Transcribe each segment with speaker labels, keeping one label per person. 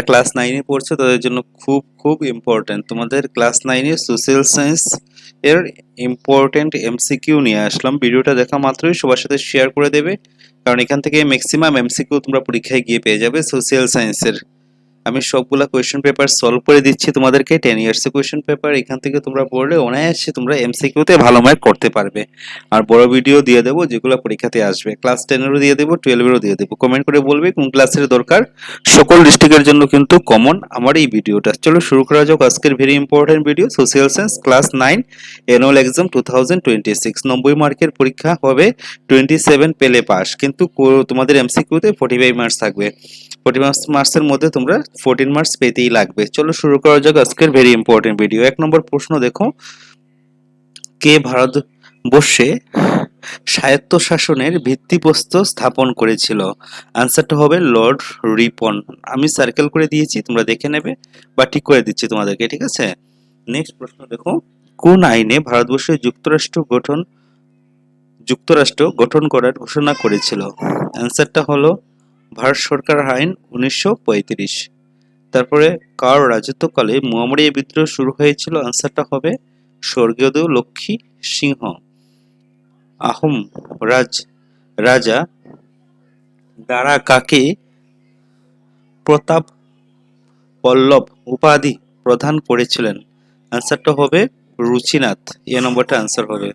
Speaker 1: Class 9 এ পড়ছো তাদের জন্য খুব খুব ইম্পর্টেন্ট। তোমাদের ক্লাস 9 এ সোশ্যাল সায়েন্স এর ইম্পর্টেন্ট এমসিকিউ নিয়ে আসলাম। ভিডিওটা দেখা মাত্রই সবার সাথে শেয়ার করে দেবে, কারণ এখান থেকে ম্যাক্সিমাম এমসিকিউ তোমরা পরীক্ষায় গিয়ে পেয়ে যাবে সোশ্যাল সায়েন্সের। আমি সবগুলা কোয়েশ্চেন পেপার সলভ করে দিচ্ছি তোমাদেরকে, 10 ইয়ার্স এর কোয়েশ্চেন পেপার। এখান থেকে তোমরা পড়লে অনায়াসে তোমরা এমসিকিউতে ভালো মার্ক করতে পারবে। আর বড় ভিডিও দিয়ে দেবো যেগুলো পরীক্ষাতে আসবে, ক্লাস 10 এরও দিয়ে দেবো, 12 এরও দিয়ে দেবো। কমেন্ট করে বলবে কোন ক্লাসের দরকার। সকল ডিস্ট্রিক্টের জন্য কিন্তু কমন আমার এই ভিডিওটা। চলো শুরু করা যাক আজকের very important video, social science class 9 annual exam 2026। 90 মার্কের পরীক্ষা হবে, 27 পেলে পাস, কিন্তু তোমাদের এমসিকিউতে 45 মার্কস থাকবে। 40 মার্কসের মধ্যে তোমরা 14 মার্কস পেতেই লাগবে। চলো শুরু করা যাক আজকের ভেরি ইম্পর্টেন্ট ভিডিও। 1 নম্বর প্রশ্ন দেখো, কে ভারতবর্ষে স্বায়ত্তশাসনের ভিত্তিপ্রস্তর স্থাপন করেছিল? আনসারটা হবে লর্ড রিপন। আমি সার্কেল করে দিয়েছি, তোমরা দেখে নেবে বা ঠিক করে দিচ্ছি তোমাদেরকে, ঠিক আছে? নেক্সট প্রশ্ন দেখো, কোন আইনে ভারতবর্ষে যুক্তরাষ্ট্র গঠন করার ঘোষণা করেছিল? আনসারটা হলো ভারত সরকার আইন 1935। তারপরে কার রাজত্বকালে মুয়ামরিয়া বিদ্রোহ শুরু হয়েছিল? আনসারটা হবে স্বর্গীয় লক্ষ্মী সিংহ। আহোম রাজা দ্বারা কাকে প্রতাপ পল্লব উপাধি প্রদান করেছিলেন? আনসারটা হবে রুচিনাথ। এ নম্বরটা আনসার হবে।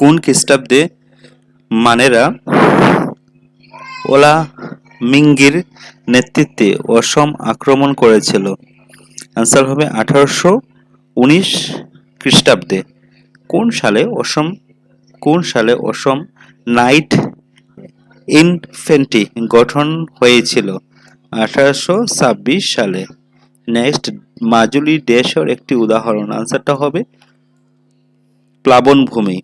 Speaker 1: কোন খ্রিস্টাব্দে মানেরা ওলামিঙ্গির নেতৃত্বে অসম আক্রমণ করেছিল? আনসার হবে 1819 খ্রিস্টাব্দে। কোন সালে অসম নাইট ইনফ্যান্ট্রি গঠন হয়েছিল? 1826 সালে। নেক্সট, মাজুলি দেশের একটি উদাহরণ। আনসারটা হবে প্লাবনভূমি।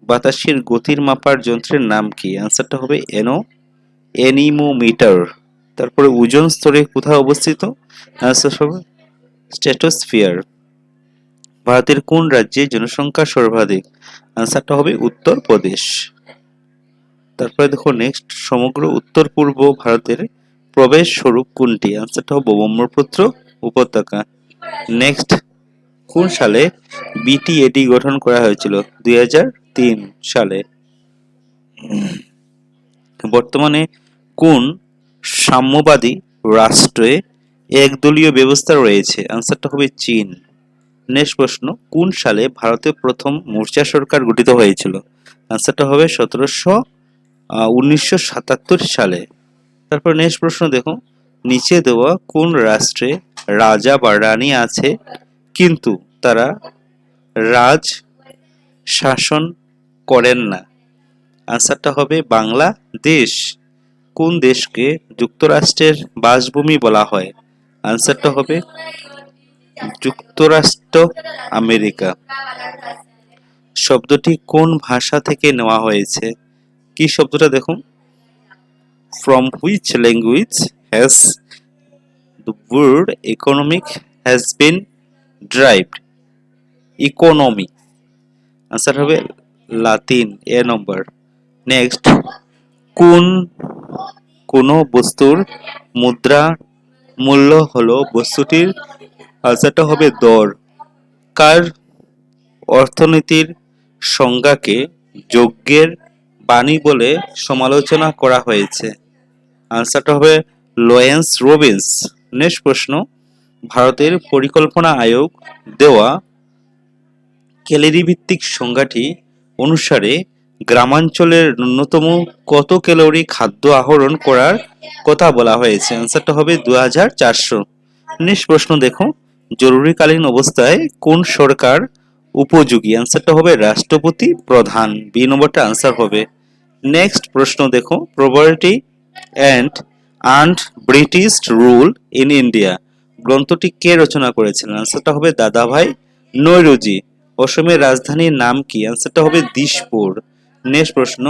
Speaker 1: বাতাসের গতির মাপার যন্ত্রের নাম কি? আনসারটা হবে এনিমোমিটার। তারপরে ওজোন স্তরে কোথায় অবস্থিত? আনসার হবে স্ট্র্যাটোস্ফিয়ার। ভারতের কোন রাজ্যে জনসংখ্যা সর্বাধিক? আনসারটা হবে উত্তরপ্রদেশ। তারপরে দেখো নেক্সট, সমগ্র উত্তর পূর্ব ভারতের প্রবেশ স্বরূপ কোনটি? আনসারটা হবে ব্রহ্মপুত্র উপত্যকা। নেক্সট, কোন সালে বিটিএডি গঠন করা হয়েছিল? 2003 সালে। বর্তমানে কোন সাম্যবাদী রাষ্ট্রে একদলীয় ব্যবস্থা রয়েছে? আনসারটা হবে চীন। নেক্সট প্রশ্ন, কোন সালে ভারতে প্রথম মোর্চা সরকার গঠিত হয়েছিল? আনসারটা হবে 1977 সালে। তারপর নেক্সট প্রশ্ন দেখো, নিচে দেওয়া কোন রাষ্ট্রে রাজা বা রানী আছে কিন্তু তারা রাজ শাসন করেন না? আনসারটা হবে বাংলাদেশ। কোন দেশকে যুক্তরাষ্ট্রের বাসভূমি বলা হয়? আনসারটা হবে যুক্তরাষ্ট্র আমেরিকা। শব্দটি কোন ভাষা থেকে নেওয়া হয়েছে? কি শব্দটা দেখুন, from which language has the word economic has been derived? Economy. Answer হবে লাতিন। এ নম্বর। নেক্সট, কোন বস্তুর মুদ্রা মূল্য হলো বস্তুটির, আনসারটা হবে দর। কার অর্থনীতির সংজ্ঞাকে যজ্ঞের বাণী বলে সমালোচনা করা হয়েছে? আনসারটা হবে লয়েন্স রবিন্স। নেক্সট প্রশ্ন, ভারতের পরিকল্পনা আয়োগ দেওয়া ক্যালোরি ভিত্তিক সংজ্ঞাটি অনুসারে গ্রামাঞ্চলের ন্যূনতম কত ক্যালোরি খাদ্য আহরণ করার কথা বলা হয়েছে? আনসারটা হবে 2400। নেক্সট প্রশ্ন দেখো, জরুরিকালীন অবস্থায় কোন সরকার উপযোগী? আনসারটা হবে রাষ্ট্রপতি প্রধান। বি নম্বরটা আনসার হবে। নেক্সট প্রশ্ন দেখো, property and earned British rule in India গ্রন্থটি কে রচনা করেছিলেন? আনসারটা হবে দাদাভাই নৌরোজি। অসমের রাজধানীর নাম কি? আনসারটা হবে দিশপুর। নেক্সট প্রশ্ন,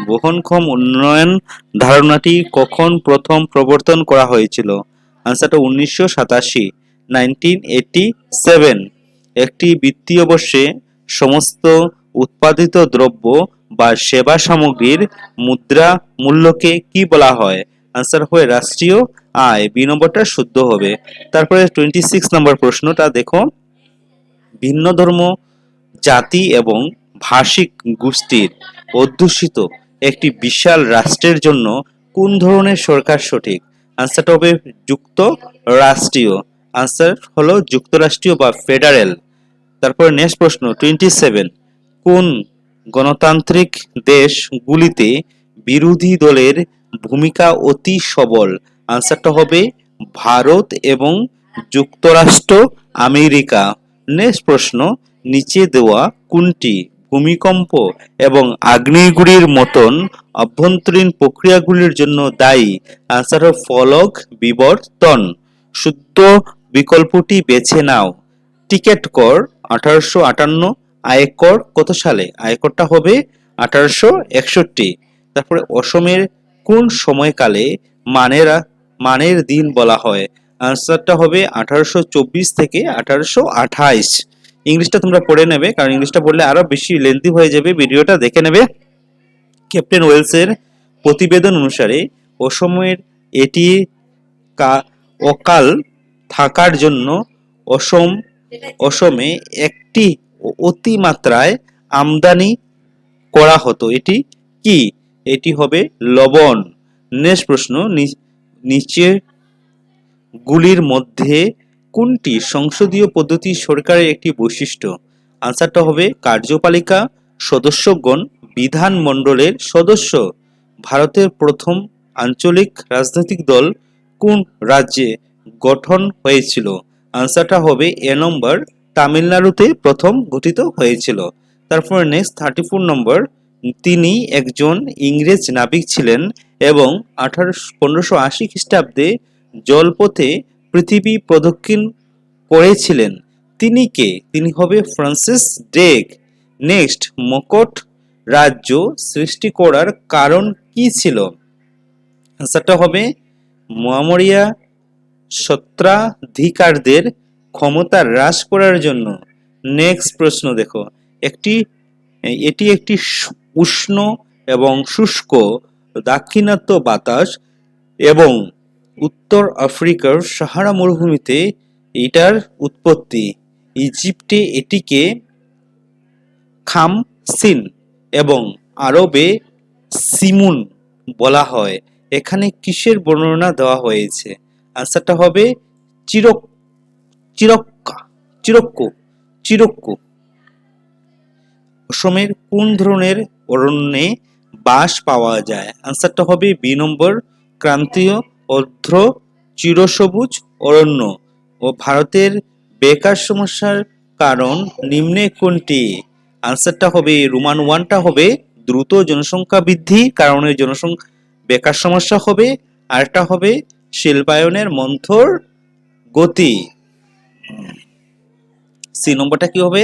Speaker 1: বহনক্ষম উন্নয়ন ধারণাটি কখন প্রথম প্রবর্তন করা হয়েছিল? আনসারটা 1987। একটি বিত্তীয় বর্ষে সমস্ত উৎপাদিত দ্রব্য বা সেবা সামগ্রীর মুদ্রা মূল্যকে কি বলা হয়? আনসার হবে রাষ্ট্রীয় আয়। বি নম্বরটা শুদ্ধ হবে। তারপরে 26 নম্বর প্রশ্নটা দেখো, ভিন্ন ধর্ম, জাতি এবং ভাষিক গোষ্ঠীর অধ্যুষিত একটি বিশাল রাষ্ট্রের জন্য কোন ধরনের সরকার সঠিক? আনসারটা হবে যুক্তরাষ্ট্রীয়। আনসার হলো যুক্তরাষ্ট্রীয় বা ফেডারেল। তারপরে নেক্সট প্রশ্ন 27, কোন গণতান্ত্রিক দেশগুলিতে বিরোধী দলের ভূমিকা অতি সবল? আনসারটা হবে ভারত এবং যুক্তরাষ্ট্র আমেরিকা। নেক্সট প্রশ্ন, নিচে দেওয়া কোনটি ভূমিকম্প এবং আগ্নেয়গিরির মতন অভ্যন্তরীণ প্রক্রিয়াগুলির জন্য দায়ী? আনসার হবে ফলক বিবর্তন। শুদ্ধ বিকল্পটি বেছে নাও। টিকেট কর 1858, আয়কর কত সালে? আয়করটা হবে 1861। তারপরে অসমের কোন সময়কালে মানের দিন বলা হয়? আনসারটা হবে 1824 থেকে 1828। ইংলিশটা তোমরা পড়ে নেবে, কারণ ইংলিশটা পড়লে আরো বেশি লেন্থি হয়ে যাবে, ভিডিওটা দেখে নেবে। ক্যাপ্টেন ওয়েলসের প্রতিবেদন অনুসারে অসমের এটি অকাল থাকার জন্য অসমে একটি অতিমাত্রায় আমদানি করা হতো। এটি কি? এটি হবে লবণ। নেক্সট প্রশ্ন, নিচে গুলির মধ্যে কোনটি সংসদীয় পদ্ধতি সরকারের একটি বৈশিষ্ট্য? আনসারটা হবে কার্যপালিকা সদস্যগণ বিধানমণ্ডলের সদস্য। ভারতের প্রথম আঞ্চলিক রাজনৈতিক দল কোন রাজ্যে গঠন হয়েছিল? আনসারটা হবে এ নম্বর, তামিলনাড়ুতে প্রথম গঠিত হয়েছিল। তারপর নেক্সট 34 নম্বর, তিনি একজন ইংরেজ নাবিক ছিলেন এবং 1580 খ্রিস্টাব্দে জলপথে পৃথিবী প্রদক্ষিণ করেছিলেন। তিনি কে? তিনি হবে ফ্রান্সিস ড্রেক। নেক্সট, মকট রাজ্য সৃষ্টি করার কারণ কি ছিল? আনসারটা হবে মৌর্য সত্রাধিকারদের ক্ষমতা হ্রাস করার জন্য। নেক্সট প্রশ্ন দেখো, এটি একটি উষ্ণ এবং শুষ্ক দাক্ষিণাত্য বাতাস এবং উত্তর আফ্রিকার সাহারা মরুভূমিতে এটার উৎপত্তি। ইজিপ্টে এটিকে খামসিন এবং আরবে সিমুন বলা হয়। এখানে কিসের বর্ণনা দেওয়া হয়েছে? আনসারটা হবে চিরক্কু। অসমের কোন ধরনের অরণ্যে বাঁশ পাওয়া যায়? আনসারটা হবে বি নম্বর, ক্রান্তীয় অর্ধ চিরসবুজ অরণ্য। ও ভারতের বেকার সমস্যার কারণ নিম্নে কোনটি? আনসারটা হবে রোমান 1টা হবে দ্রুত জনসংখ্যা বৃদ্ধির কারণে বেকার সমস্যা হবে, আরটা হবে শিল্পায়নের মন্থর গতি। সি নম্বরটা কি হবে?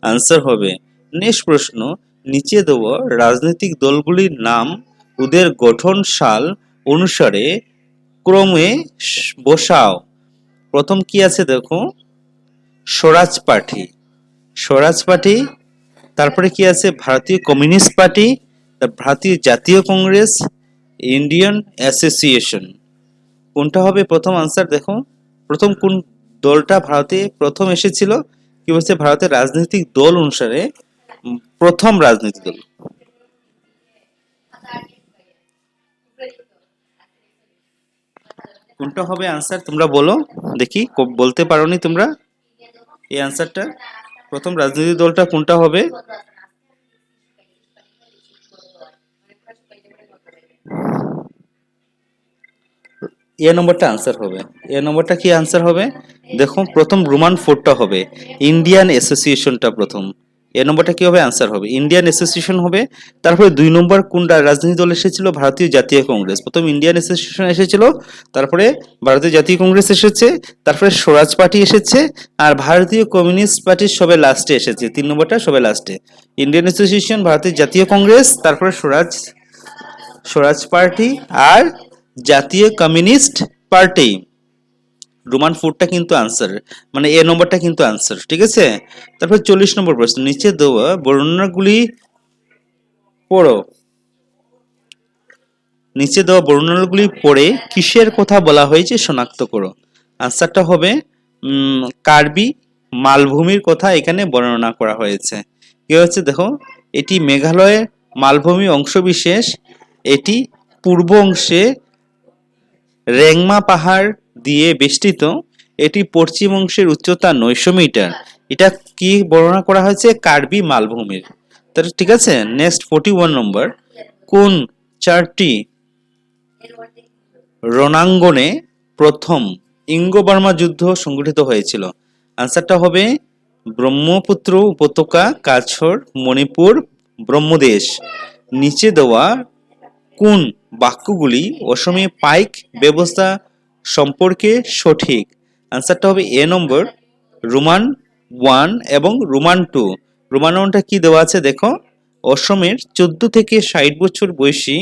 Speaker 1: আনসার হবে। নেক্সট প্রশ্ন, নিচে দেওয়া রাজনৈতিক দলগুলির নাম ওদের গঠন সাল অনুসারে ক্রমে বসাও। প্রথম কি আছে দেখো, স্বরাজ পার্টি। তারপরে কি আছে? ভারতীয় কমিউনিস্ট পার্টি, ভারতীয় জাতীয় কংগ্রেস, ইন্ডিয়ান অ্যাসোসিয়েশন। কোনটা হবে প্রথম? আনসার দেখো, প্রথম কোন দলটা ভারতে প্রথম এসেছিল? কি বলছে? ভারতের রাজনৈতিক দল অনুসারে প্রথম রাজনৈতিক দল কোনটা হবে? আনসার তোমরা বলো দেখি, বলতে পারোনি তোমরা এই আনসারটা। প্রথম রাজনৈতিক দলটা কোনটা হবে? এ নম্বরটা আনসার হবে। এ নম্বরটা কি আনসার হবে? দেখো, প্রথম রোমান 4টা হবে, ইন্ডিয়ান অ্যাসোসিয়েশনটা প্রথম। এ নম্বরটা কি হবে? আনসার হবে ইন্ডিয়ান অ্যাসোসিয়েশন হবে। তারপরে 2 নম্বর কোনটা রাজনৈতিক দল এসেছিল? ভারতীয় জাতীয় কংগ্রেস। প্রথম ইন্ডিয়ান অ্যাসোসিয়েশন এসেছিল, তারপরে ভারতীয় জাতীয় কংগ্রেস এসেছে, তারপরে স্বরাজ পার্টি এসেছে, আর ভারতীয় কমিউনিস্ট পার্টি সবে লাস্টে এসেছে। 3 নম্বরটা সবে লাস্টে। ইন্ডিয়ান অ্যাসোসিয়েশন, ভারতীয় জাতীয় কংগ্রেস, তারপরে স্বরাজ পার্টি আর জাতীয় কমিউনিস্ট পার্টি। রোমান 4টা কিন্তু আনসার, মানে এ নম্বরটা কিন্তু আনসার, ঠিক আছে। তারপর 40 নম্বর প্রশ্ন, নিচে দেওয়া বর্ণনাগুলি পড়ো। নিচে দেওয়া বর্ণনাগুলি পড়ে কিসের কথা বলা হয়েছে শনাক্ত করো। আনসারটা হবে কার্বি মালভূমির কথা এখানে বর্ণনা করা হয়েছে। কি হচ্ছে দেখো, এটি মেঘালয়ের মালভূমি অংশবিশেষ। এটি পূর্ব অংশে রেংমা পাহাড় দিয়ে বেষ্টিত। এটি পশ্চিম অংশের উচ্চতা 900 মিটার। এটা কি বর্ণনা করা হয়েছে? কার্বি মালভূমির। তাহলে ঠিক আছে। নেক্সট 41 নম্বর, কোন চারটি রণাঙ্গনে প্রথম ইঙ্গ বার্মা যুদ্ধ সংঘটিত হয়েছিল? আনসারটা হবে ব্রহ্মপুত্র উপত্যকা, কাছর, মণিপুর, ব্রহ্মদেশ। নিচে দেওয়া কোন বাক্যগুলি অসমে পাইক ব্যবস্থা সম্পর্কে সঠিক? আনসারটা হবে এ নম্বর, রোমান 1 এবং রোমান 2। রোমান 1টা কি দেওয়া আছে দেখো, অসমের 14 থেকে 60 বছর বয়সী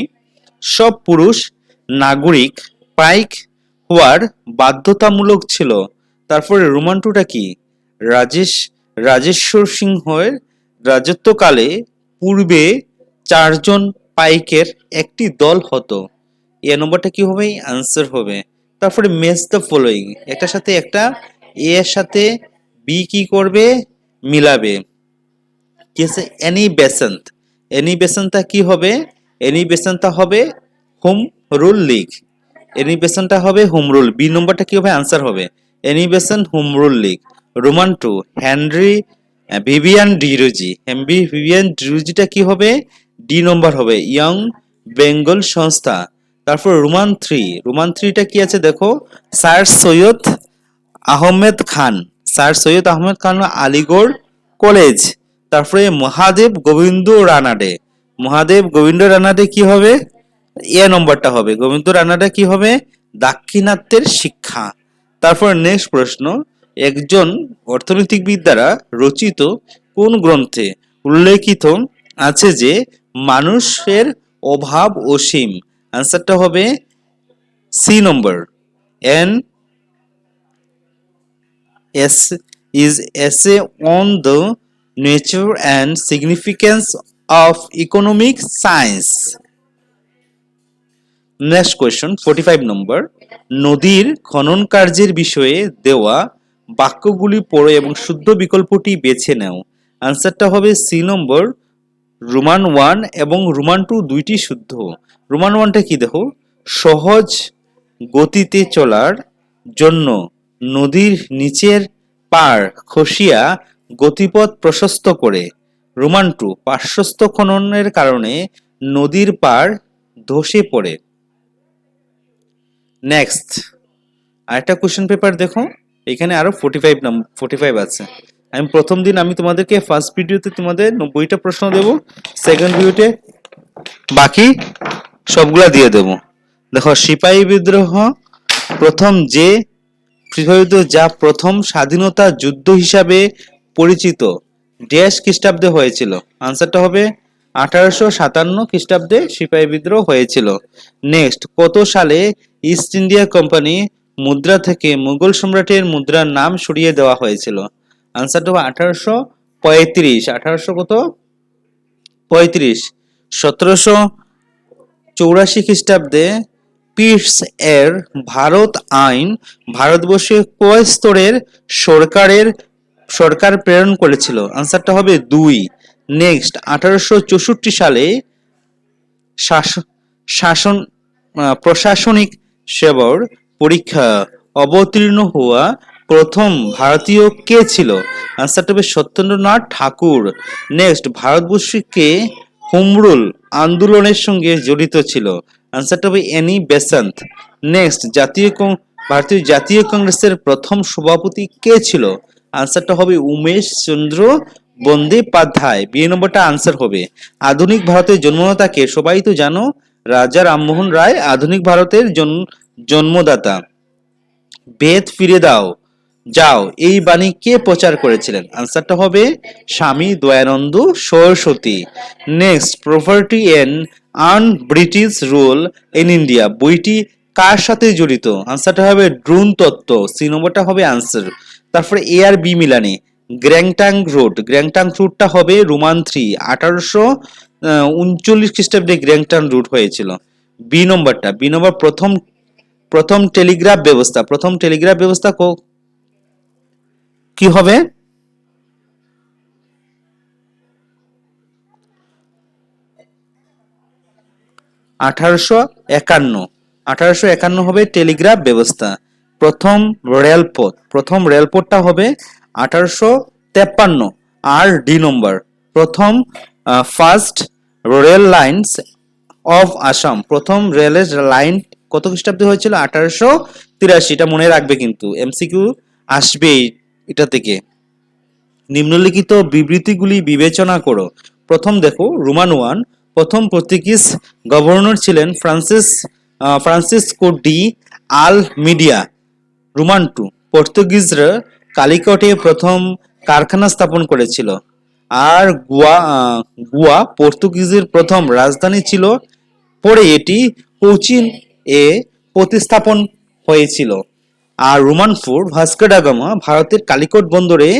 Speaker 1: সব পুরুষ নাগরিক পাইক হওয়ার বাধ্যতামূলক ছিল। তারপরে রোমান 2টা কি, রাজেশ্বর সিংহের রাজত্বকালে পূর্বে 4 জন পাইকের একটি দল হতো। এ নম্বরটা কি হবে? আনসার হবে। তারপরে ম্যাচ দ্য ফলোইং, একটার সাথে একটা, এ এর সাথে বি কি করবে? মিলাবে। কি আছে? Any Bessent. এনি বেসেন্টটা কি হবে? এনি বেসেন্টটা হবে হোম রুল লিগ। এনি বেসেন্টটা হবে হোম রুল। বি নম্বরটা কি হবে? আনসার হবে Annie Besant home rule league. Roman 2 Henry Vivian Derozio. Henry Vivian ডিরোজিটা কি হবে? ডি নম্বর হবে, ইয়ং বেঙ্গল সংস্থা। তারপর রোমান 3, রোমান 3টা কি আছে দেখো, sir Syed Ahmed Khan. Sir Syed Ahmed Khan Aligarh college. তারপরে মহাদেব গোবিন্দ রানাডে। মহাদেব গোবিন্দ রানাডে কি হবে? এ নম্বরটা হবে। গোবিন্দ রানাডে কি হবে? দাক্ষিণাত্যের শিক্ষা। তারপর নেক্সট প্রশ্ন, একজন অর্থনীতিবিদ দ্বারা রচিত কোন গ্রন্থে উল্লেখিত আছে যে মানুষের অভাব অসীম? আনসারটা হবে C number, N is essay on the nature and significance of economic science. Next question 45 নম্বর, নদীর খনন কার্যের বিষয়ে দেওয়া বাক্যগুলি পড়ো এবং শুদ্ধ বিকল্পটি বেছে নাও। আনসারটা হবে সি নম্বর, রোমান 1 এবং রোমান 2 দুইটি শুদ্ধ। রোমান 1টা কি দেখো, সহজ গতিতে চলার জন্য নদীর নিচের পাড় খসিয়া গতিপথ প্রশস্ত করে। রোমান 2 পার্শ্বস্থ খননের কারণে নদীর পাড় ধসে পড়ে। নেক্সট আরেকটা কোশ্চেন পেপার দেখো, এখানে আরো 45 আছে। আমি প্রথম দিন আমি তোমাদেরকে ফার্স্ট ভিডিওতে তোমাদের 90টা প্রশ্ন দেব, সেকেন্ড ভিডিওতে বাকি সবগুলা দিয়ে দেব। দেখো, সিপাহী বিদ্রোহ প্রথম যে যা প্রথম স্বাধীনতা যুদ্ধ হিসাবে পরিচিত ড্যাশ খ্রিস্টাব্দে হয়েছিল? আনসারটা হবে 1857 খ্রিস্টাব্দে সিপাহী বিদ্রোহ হয়েছিল। নেক্সট, কত সালে ইস্ট ইন্ডিয়া কোম্পানি মুদ্রা থেকে মুঘল সম্রাটের মুদ্রার নাম সরিয়ে দেওয়া হয়েছিল? আনসারটা হবে 1835। 1800 কত? 35। 1784 খ্রিস্টাব্দে পিটস এর ভারত আইন ভারতবর্ষে কয় স্তরের সরকার প্রেরণ করেছিল? আনসারটা হবে 2। নেক্সট, 1864 সালে শাসন প্রশাসনিক সেবার পরীক্ষা অবতীর্ণ হওয়া প্রথম ভারতীয় কে ছিল? আনসারটা হবে সত্যেন্দ্রনাথ ঠাকুর। নেক্সট, ভারতবর্ষকে হোম রুল আন্দোলনের সঙ্গে জড়িত ছিল? আনসারটা হবে এনি বেসান্ত। নেক্সট, ভারতীয় জাতীয় কংগ্রেসের প্রথম সভাপতি কে ছিল? আনসারটা হবে উমেশ চন্দ্র বন্দ্যোপাধ্যায়। বি নম্বরটা আনসার হবে। আধুনিক ভারতের জন্মদাতাকে সবাই তো জানো, রাজা রামমোহন রায় আধুনিক ভারতের জন্মদাতা। বেদ ফিরে দাও যাও এই বাণী কে প্রচার করেছিলেন? আনসারটা হবে Swami Dayanand Saraswati. Next, property and un British rule in India বইটি কার সাথে জড়িত? আনসারটা হবে ড্রুন তত্ত্ব। সি নম্বরটা হবে আনসার। তারপরে এ আর বি মিলানে গ্র্যাংটাং রুটটা হবে রোমান 3। 39 খ্রিস্টাব্দে গ্র্যাংটন রুট হয়েছিল। বি নম্বর প্রথম টেলিগ্রাফ ব্যবস্থা কি হবে? আঠারোশো একান্ন হবে টেলিগ্রাফ ব্যবস্থা। প্রথম রেলপথটা হবে 1853। আর D number first rail lines of Assam, প্রথম রেলের লাইন কত খ্রিস্টাব্দে হয়েছিল? 1883। এটা মনে রাখবে, কিন্তু এমসিকিউ আসবে এটা থেকে। নিম্নলিখিত বিবৃতিগুলি বিবেচনা করো। প্রথম দেখো, রোমান 1, প্রথম পর্তুগিজ গভর্নর ছিলেন ফ্রান্সিসকো ডি আলমিডিয়া। রোমান 2, পর্তুগিজরা কালিকটে প্রথম কারখানা স্থাপন করেছিল। আর গোয়া পর্তুগিজের প্রথম রাজধানী ছিল, পরে এটি কোচিন এ প্রতিস্থাপন হয়েছিল। আর রোমান 4, ভাস্কো ডা গামা ভারতের কালিকট বন্দরে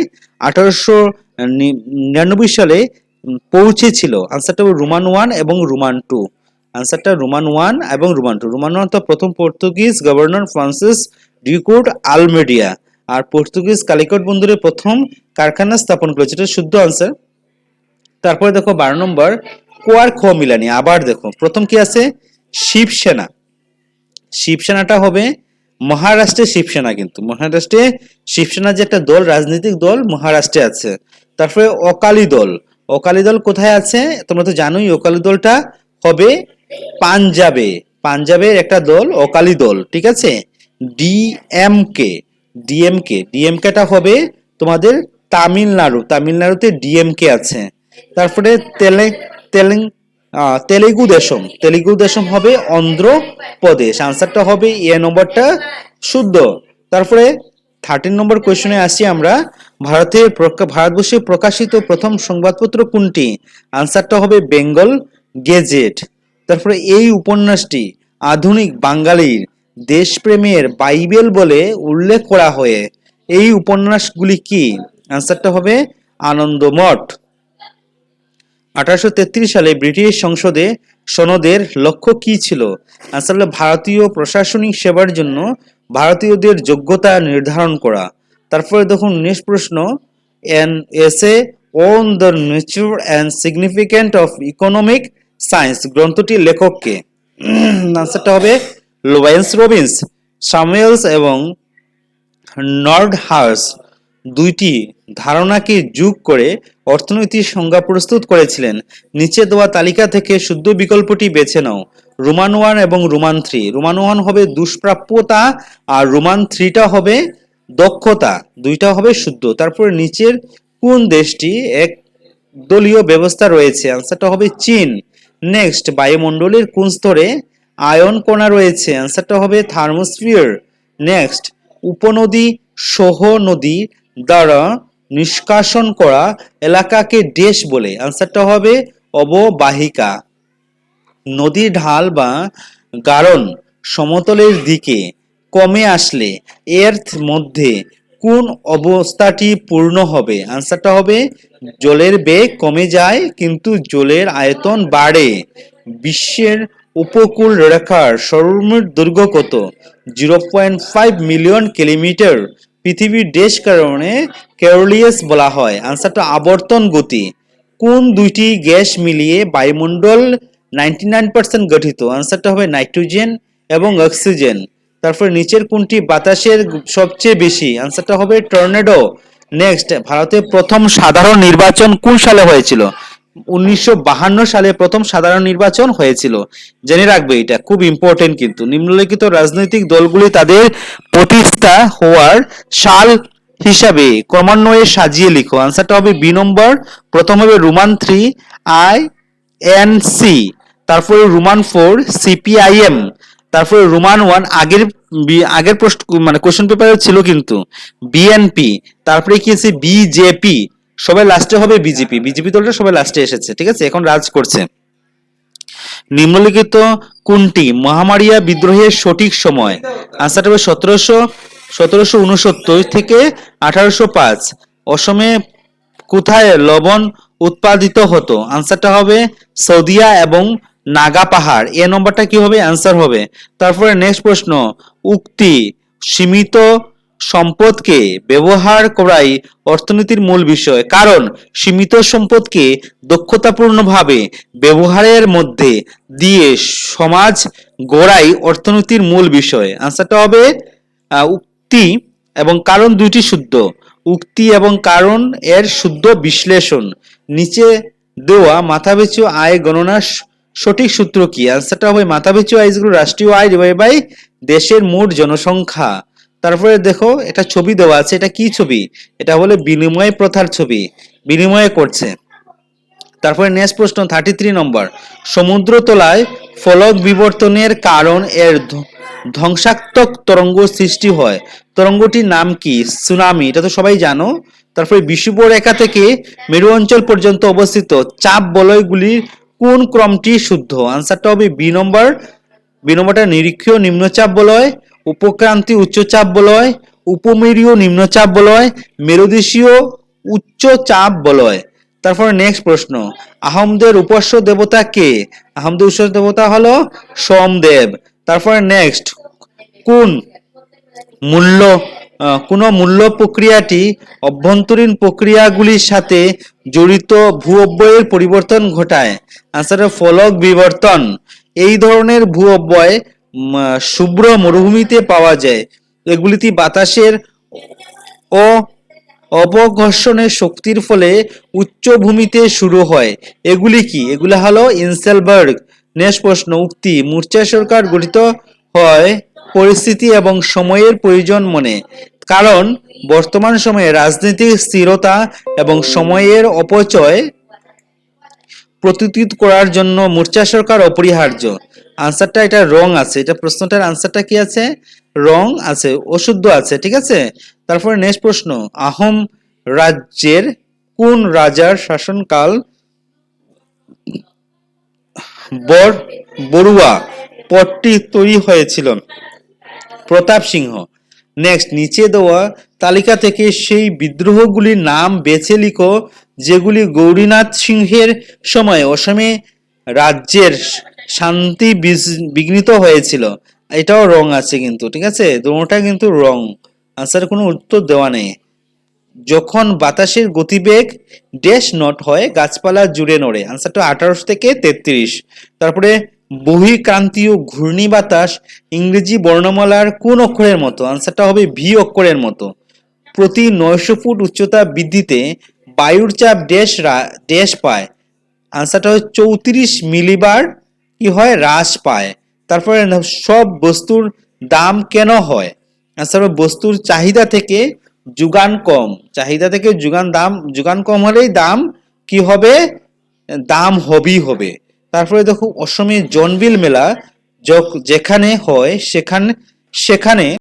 Speaker 1: 1899 সালে পৌঁছেছিল। আনসারটা রোমান 1 এবং রোমান 2। আনসারটা রোমান 1 এবং রোমান 2। রোমান 1 তো প্রথম পর্তুগিজ গভর্নর ফ্রান্সিস ডিউকোড আলমেডিয়া, আর পর্তুগিজ কালিকট বন্দরে প্রথম কারখানা স্থাপন করেছে। এটা শুদ্ধ আনসার। তারপরে দেখো 12 নম্বর, কোয়ার খ মিলানি। আবার দেখো, প্রথম কি আছে? শিবসেনা। শিবসেনাটা হবে মহারাষ্ট্রের শিবসেনা, কিন্তু মহারাষ্ট্রে শিবসেনা যে একটা দল, রাজনৈতিক দল মহারাষ্ট্রে আছে। তারপরে অকালি দল কোথায় আছে? তোমরা তো জানোই, অকালি দলটা হবে পাঞ্জাবের একটা দল, অকালি দল, ঠিক আছে। ডিএমকেটা হবে তোমাদের তামিলনাড়ুতে ডিএমকে আছে। তারপরে তেলেগু দেশম হবে অন্ধ্রপ্রদেশ। আনসারটা হবে এ নম্বরটা শুদ্ধ। তারপরে 13 নম্বর কোয়েশ্চনে আসি আমরা। ভারতবর্ষে প্রকাশিত প্রথম সংবাদপত্র কোনটি? আনসারটা হবে বেঙ্গল গেজেট। তারপরে এই উপন্যাসটি আধুনিক বাঙালির দেশপ্রেমের বাইবেল বলে উল্লেখ করা হয়। এই উপন্যাসগুলি কি? আনসারটা হবে আনন্দমঠ। 1833 সালে ব্রিটিশ সংসদে সনদের লক্ষ্য কি ছিল? আনসার হলো ভারতীয় প্রশাসনিক সেবার জন্য ভারতীয়দের যোগ্যতা নির্ধারণ করা। তারপরে দেখুন নেক্সট প্রশ্ন, an essay on the nature and significance of economic science গ্রন্থটির লেখক কে? আনসারটা হবে লরেন্স রবিন্স। স্যামুয়েলস এবং নর্ডহাউস দুইটি ধারণাকে যোগ করে অর্থনৈতিক সংজ্ঞা প্রস্তুত করেছিলেন। নিচে দেওয়া তালিকা থেকে শুদ্ধ বিকল্পটি বেছে নাও। রোমান 1 এবং রোমান 3। রোমান 1 হবে দুষ্প্রাপ্যতা, আর রোমান 3টা হবে দক্ষতা। দুইটা হবে শুদ্ধ। তারপরে নিচের কোন দেশটি এক দলীয় ব্যবস্থা রয়েছে? আনসারটা হবে চীন। নেক্সট, বায়ুমণ্ডলের কোন স্তরে আয়ন কণা রয়েছে? আনসারটা হবে থার্মোস্ফিয়ার। নেক্সট, উপনদী সহ নদী দ্বারা নিষ্কাশন করা এলাকাকে ড্যাশ বলে? আনসারটা হবে অববাহিকা। নদীর ঢাল বা গারণ সমতলের দিকে কমে আসলে এর মধ্যে কোন অবস্থাটি পূর্ণ হবে? আনসারটা হবে জলের বেগ কমে যায় কিন্তু জলের আয়তন বাড়ে। বিশ্বের উপকূল রেখার সর্বমোট দৈর্ঘ্য কত? 0.5 মিলিয়ন কিলোমিটার। পৃথিবীর দেশ কারণে ক্যারোলিয়াস বলা হয়। আনসারটা আবর্তন গতি। কোন দুইটি গ্যাস মিলিয়ে বায়ুমণ্ডল 99% গঠিত? আনসারটা হবে নাইট্রোজেন এবং অক্সিজেন। তারপর নিচের কোনটি বাতাসের সবচেয়ে বেশি? আনসারটা হবে টর্নেডো। নেক্সট, ভারতের প্রথম সাধারণ নির্বাচন কোন সালে হয়েছিল? 1952 সালে প্রথম সাধারণ নির্বাচন হয়েছিল। জেনে রাখবে, এটা খুব ইম্পর্টেন্ট। কিন্তু নিম্নলিখিত রাজনৈতিক দলগুলি তাদের প্রতিষ্ঠা হওয়ার সাল হিসাবে ক্রমান্বয়ে সাজিয়ে লিখো। আনসারটা হবে বি নম্বর। প্রথম হবে রোমান 3 আইএনসি, তারপরে রোমান 4 সিপিআইএম, তারপরে রোমান 1 আগের প্রশ্ন মানে কোশ্চেন পেপারে ছিল কিন্তু বিএনপি, তারপরে কি আছে বিজেপি, সবাই লাস্টে হবে বিজেপি দলটা সবাই লাস্টে এসেছে, ঠিক আছে, এখন রাজ করছে। নিম্নলিখিত কোনটি মহামারিয়া বিদ্রোহের সঠিক সময়? আনসারটা হবে 1769 থেকে 1805। অসমে কোথায় লবণ উৎপাদিত হতো? আনসারটা হবে সৌদিয়া এবং নাগা পাহাড়। এ নম্বরটা কি হবে? অ্যান্সার হবে। তারপরে নেক্সট প্রশ্ন, উক্তি সীমিত সম্পদকে ব্যবহার করাই অর্থনীতির মূল বিষয়। কারণ সীমিত সম্পদকে দক্ষতাপূর্ণভাবে ব্যবহারের মধ্যে দিয়ে সমাজ গড়াই অর্থনীতির মূল বিষয়। আনসারটা হবে উক্তি এবং কারণ দুইটি শুদ্ধ। উক্তি এবং কারণ এর শুদ্ধ বিশ্লেষণ। নিচে দেওয়া মাথাপিছু আয় গণনার সঠিক সূত্র কি? আনসারটা হবে মাথাপিছু আয় ইকুয়াল রাষ্ট্রীয় আয় ডিভাইড বাই দেশের মোট জনসংখ্যা। তারপরে দেখো এটা ছবি দেওয়া আছে, এটা কি ছবি? এটা হলো বিনিময় প্রথার ছবি, বিনিময় করছে। তারপরে নেক্সট প্রশ্ন 33 নম্বর, সমুদ্র তলায় ফলক বিবর্তনের কারণ এর ধ্বংসাত্মক তরঙ্গ সৃষ্টি হয়। তরঙ্গটির নাম কি? সুনামি, এটা তো সবাই জানো। তারপরে বিষুবরেখা থেকে মেরু অঞ্চল পর্যন্ত অবস্থিত চাপ বলয়গুলির কোন ক্রমটি শুদ্ধ? আনসারটা হবে বি নম্বর। বি নম্বরটা নিরীক্ষীয় নিম্নচাপ বলয়, উপক্রান্তীয় উচ্চচাপ বলয়, উপমেরীয় নিম্নচাপ বলয়, মেরুদেশীয় উচ্চচাপ বলয়। তারপরে নেক্সট প্রশ্ন, আহোমদের উপাস্য দেবতা কে? আহোমদের উপাস্য দেবতা হলো সোমদেব। তারপরে নেক্সট, কোন মূল্য কোন মূল্য প্রক্রিয়াটি অভ্যন্তরীণ প্রক্রিয়াগুলির সাথে জড়িত ভূ অব্যয়ের পরিবর্তন ঘটায়? আনসার ফলক বিবর্তন। এই ধরনের ভূ অব্যয় শুভ্র মরুভূমিতে পাওয়া যায়। এগুলিতে বাতাসের ও অবঘর্ষণের শক্তির ফলে উচ্চভূমিতে শুরু হয়। এগুলি কি? এগুলো হলো ইনসেলবার্গ। নেক্সট প্রশ্ন, উক্তি মুর্চা সরকার গঠিত হয় পরিস্থিতি এবং সময়ের প্রয়োজন মনে। কারণ বর্তমান সময়ে রাজনৈতিক স্থিরতা এবং সময়ের অপচয় প্রতিরোধ করার জন্য মুর্চা সরকার অপরিহার্য। আনসারটা এটা রং আছে, এটা প্রশ্নটার আনসারটা কি আছে? রং আছে, অশুদ্ধ আছে, ঠিক আছে। তারপরে নেক্সট প্রশ্ন, আহোম রাজ্যের কোন রাজার শাসনকাল বড়ুয়া পট্টি তৈরি হয়েছিল? প্রতাপ সিংহ। নেক্সট, নিচে দেওয়া তালিকা থেকে সেই বিদ্রোহগুলির নাম বেছে লিখো যেগুলি গৌরীনাথ সিংহের সময় অসমে রাজ্যের শান্তি বিঘ্নিত হয়েছিল। এটাও রং আছে কিন্তু, ঠিক আছে, দুটোটা কিন্তু রং। আনসার কোনো উত্তর দেওয়া নেই। যখন বাতাসের গতিবেগ ড্যাশ নট হয় গাছপালা জুড়ে নড়ে। আনসারটা 18 থেকে 33। তারপরে বহিঃক্রান্তীয় ঘূর্ণি বাতাস ইংরেজি বর্ণমালার কোন অক্ষরের মতো? আনসারটা হবে ভি অক্ষরের মতো। প্রতি 900 ফুট উচ্চতা বৃদ্ধিতে বায়ুর চাপ ড্যাশ পায়। আনসারটা হয় 34 মিলিবার কি হয়? হ্রাস পায়। তারপরে সব বস্তুর দাম কেন হয়? আনসার বস্তুর চাহিদা থেকে যোগান কম। চাহিদা থেকে যোগান কম হলেই দাম কি হবে? দাম হবেই হবে। তারপরে দেখো অসমে জনবিল মেলা যেখানে হয় সেখানে